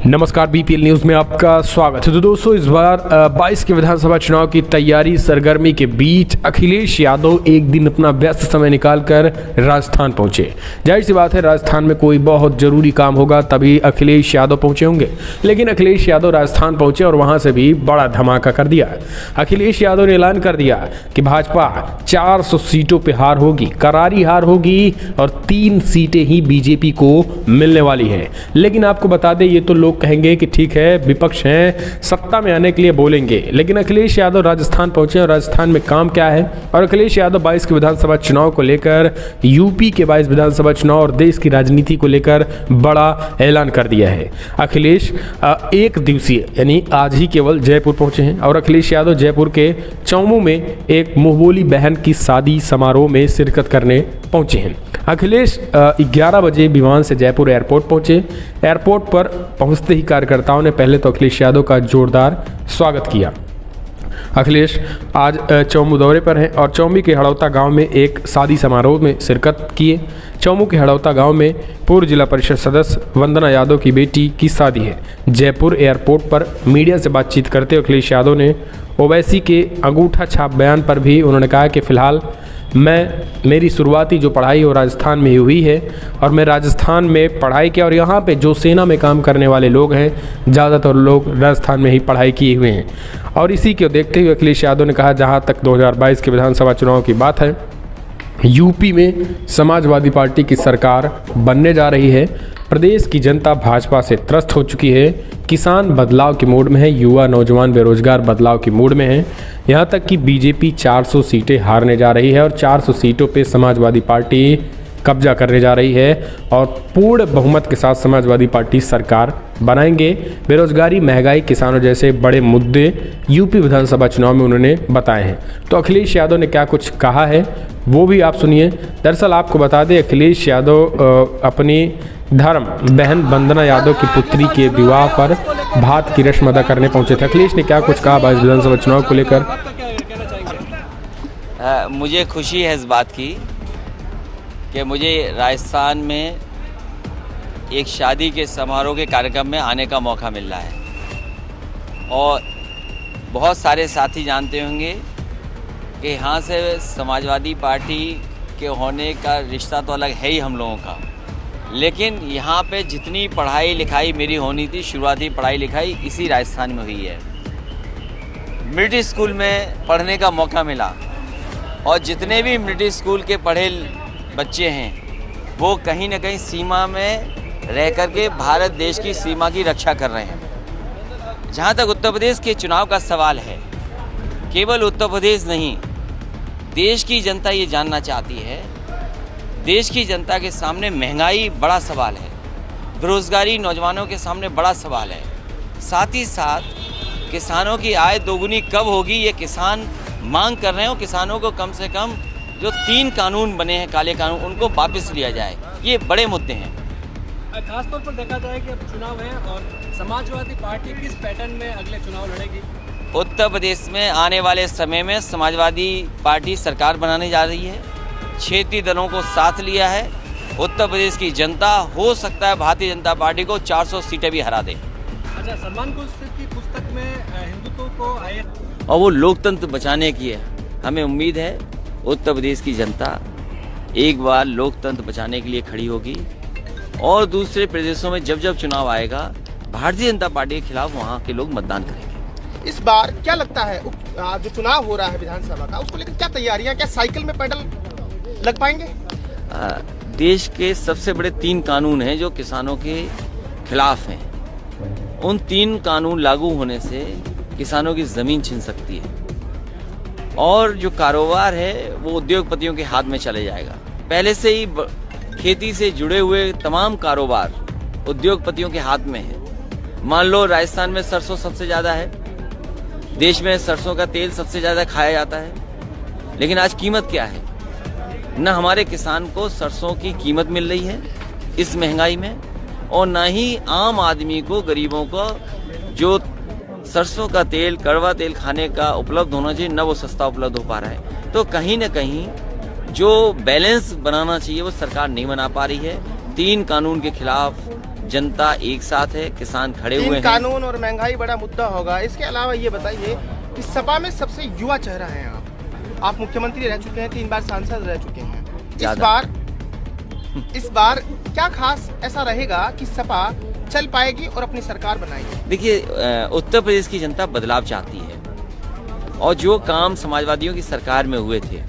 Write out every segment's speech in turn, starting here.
नमस्कार, BPL news में आपका स्वागत है। तो दोस्तों, इस बार 22 के विधानसभा चुनाव की तैयारी सरगर्मी के बीच अखिलेश यादव एक दिन अपना व्यस्त समय निकालकर राजस्थान पहुंचे। जाहिर सी बात है, राजस्थान में कोई बहुत ज़रूरी काम होगा तभी अखिलेश यादव पहुंचे होंगे, लेकिन अखिलेश यादव राजस्थान पहुंचे और वहां से भी बड़ा धमाका कर दिया। अखिलेश यादव ने ऐलान कर दिया कि भाजपा 400 सीटों पर हार होगी, करारी हार होगी और 3 सीटें ही बीजेपी को मिलने वाली हैं। लेकिन आपको बता दें, ये तो लोग कहेंगे कि ठीक है, विपक्ष हैं, सत्ता में आने के लिए बोलेंगे, लेकिन अखिलेश यादव राजस्थान पहुंचे और राजस्थान में काम क्या है। और अखिलेश यादव 22 के विधानसभा चुनाव को लेकर, यूपी के 22 विधानसभा चुनाव और देश की राजनीति को लेकर बड़ा ऐलान कर दिया है। अखिलेश एक दिवसीय यानी आज ही केवल जयपुर पहुंचे हैं और अखिलेश यादव जयपुर के चौमू में एक मुंहबोली बहन की शादी समारोह में शिरकत करने पहुंचे हैं। अखिलेश 11 बजे विमान से जयपुर एयरपोर्ट पहुंचे। एयरपोर्ट पर पहुंचते ही कार्यकर्ताओं ने पहले तो अखिलेश यादव का जोरदार स्वागत किया। अखिलेश आज चौमू दौरे पर हैं और चौमू के हड़ौता गांव में एक शादी समारोह में शिरकत किए। चौमू के हड़ौता गांव में पूर्व जिला परिषद सदस्य वंदना यादव की बेटी की शादी है। जयपुर एयरपोर्ट पर मीडिया से बातचीत करते अखिलेश यादव ने ओवैसी के अंगूठा छाप बयान पर भी उन्होंने कहा कि फिलहाल मेरी शुरुआती जो पढ़ाई वो राजस्थान में ही हुई है और मैं राजस्थान में पढ़ाई किया और यहाँ पे जो सेना में काम करने वाले लोग हैं, ज़्यादातर लोग राजस्थान में ही पढ़ाई किए हुए हैं। और इसी को देखते हुए अखिलेश यादव ने कहा, जहाँ तक 2022 के विधानसभा चुनाव की बात है, यूपी में समाजवादी पार्टी की सरकार बनने जा रही है। प्रदेश की जनता भाजपा से त्रस्त हो चुकी है। किसान बदलाव के मूड में है, युवा नौजवान बेरोजगार बदलाव के मूड में है। यहाँ तक कि बीजेपी 400 सीटें हारने जा रही है और 400 सीटों पे समाजवादी पार्टी कब्जा करने जा रही है और पूर्ण बहुमत के साथ समाजवादी पार्टी सरकार बनाएंगे। बेरोजगारी, महंगाई, किसानों जैसे बड़े मुद्दे यूपी विधानसभा चुनाव में उन्होंने बताए हैं। तो अखिलेश यादव ने क्या कुछ कहा है वो भी आप सुनिए। दरअसल आपको बता दें, अखिलेश यादव अपनी धर्म बहन वंदना यादव की पुत्री के विवाह पर भात की रस्म अदा करने पहुंचे थे। अखिलेश ने क्या कुछ कहा 22 विधानसभा चुनाव को लेकर? मुझे खुशी है इस बात की कि मुझे राजस्थान में एक शादी के समारोह के कार्यक्रम में आने का मौका मिल रहा है और बहुत सारे साथी जानते होंगे कि यहाँ से समाजवादी पार्टी के होने का रिश्ता तो अलग है ही हम लोगों का, लेकिन यहाँ पे जितनी पढ़ाई लिखाई मेरी होनी थी, शुरुआती पढ़ाई लिखाई इसी राजस्थान में हुई है। मिलिट्री स्कूल में पढ़ने का मौका मिला और जितने भी मिलिट्री स्कूल के पढ़े बच्चे हैं वो कहीं ना कहीं सीमा में रह कर के भारत देश की सीमा की रक्षा कर रहे हैं। जहाँ तक उत्तर प्रदेश के चुनाव का सवाल है, केवल उत्तर प्रदेश नहीं, देश की जनता ये जानना चाहती है। देश की जनता के सामने महंगाई बड़ा सवाल है, बेरोजगारी नौजवानों के सामने बड़ा सवाल है, साथ ही साथ किसानों की आय दोगुनी कब होगी ये किसान मांग कर रहे हो। किसानों को कम से कम जो 3 कानून बने हैं, काले कानून, उनको वापस लिया जाए। ये बड़े मुद्दे हैं। खासतौर पर देखा जाए कि अब चुनाव है और समाजवादी पार्टी किस पैटर्न में अगले चुनाव लड़ेगी? उत्तर प्रदेश में आने वाले समय में समाजवादी पार्टी सरकार बनाने जा रही है। क्षेत्रीय दलों को साथ लिया है। उत्तर प्रदेश की जनता हो सकता है भारतीय जनता पार्टी को 400 सीटें भी हरा दे। अच्छा, सलमान खुर्शीद की पुस्तक में हिंदुत्व को आए और वो लोकतंत्र बचाने की है। हमें उम्मीद है उत्तर प्रदेश की जनता एक बार लोकतंत्र बचाने के लिए खड़ी होगी और दूसरे प्रदेशों में जब जब चुनाव आएगा, भारतीय जनता पार्टी के खिलाफ वहाँ के लोग मतदान करेंगे। इस बार क्या लगता है, जो चुनाव हो रहा है विधानसभा का, उसको लेकर क्या तैयारियां, क्या साइकिल में पेडल लग पाएंगे? देश के सबसे बड़े 3 कानून हैं जो किसानों के खिलाफ हैं। उन 3 कानून लागू होने से किसानों की जमीन छिन सकती है और जो कारोबार है वो उद्योगपतियों के हाथ में चले जाएगा। पहले से ही खेती से जुड़े हुए तमाम कारोबार उद्योगपतियों के हाथ में है। मान लो राजस्थान में सरसों सबसे ज्यादा है, देश में सरसों का तेल सबसे ज्यादा खाया जाता है, लेकिन आज कीमत क्या है? न हमारे किसान को सरसों की कीमत मिल रही है इस महंगाई में और न ही आम आदमी को, गरीबों को जो सरसों का तेल, कड़वा तेल खाने का उपलब्ध होना चाहिए, न वो सस्ता उपलब्ध हो पा रहा है। तो कहीं न कहीं जो बैलेंस बनाना चाहिए वो सरकार नहीं बना पा रही है। 3 कानून के खिलाफ जनता एक साथ है, किसान खड़े हुए तीन हैं। कानून और महंगाई बड़ा मुद्दा होगा। इसके अलावा ये बताइए कि सपा में सबसे युवा चेहरा है आप मुख्यमंत्री रह चुके हैं, 3 बार सांसद रह चुके हैं। इस बार क्या खास ऐसा रहेगा कि सपा चल पाएगी और अपनी सरकार बनाएगी? देखिए, उत्तर प्रदेश की जनता बदलाव चाहती है और जो काम समाजवादियों की सरकार में हुए थे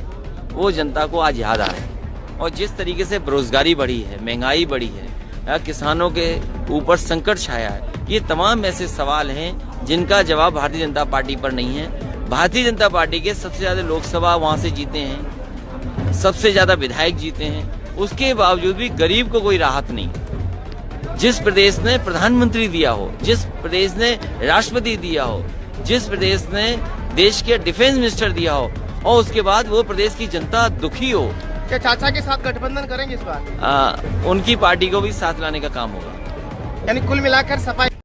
वो जनता को आज याद आ रहे हैं। और जिस तरीके से बेरोजगारी बढ़ी है, महंगाई बढ़ी है, किसानों के ऊपर संकट छाया है, ये तमाम ऐसे सवाल हैं जिनका जवाब भारतीय जनता पार्टी पर नहीं है। भारतीय जनता पार्टी के सबसे ज्यादा लोकसभा वहां से जीते हैं, सबसे ज्यादा विधायक जीते हैं, उसके बावजूद भी गरीब को कोई राहत नहीं। जिस प्रदेश ने प्रधानमंत्री दिया हो, जिस प्रदेश ने राष्ट्रपति दिया हो, जिस प्रदेश ने देश के डिफेंस मिनिस्टर दिया हो और उसके बाद वो प्रदेश की जनता दुखी हो, क्या चाचा के साथ गठबंधन करेंगे इस बार? उनकी पार्टी को भी साथ लाने का काम होगा। यानी कुल मिलाकर सपा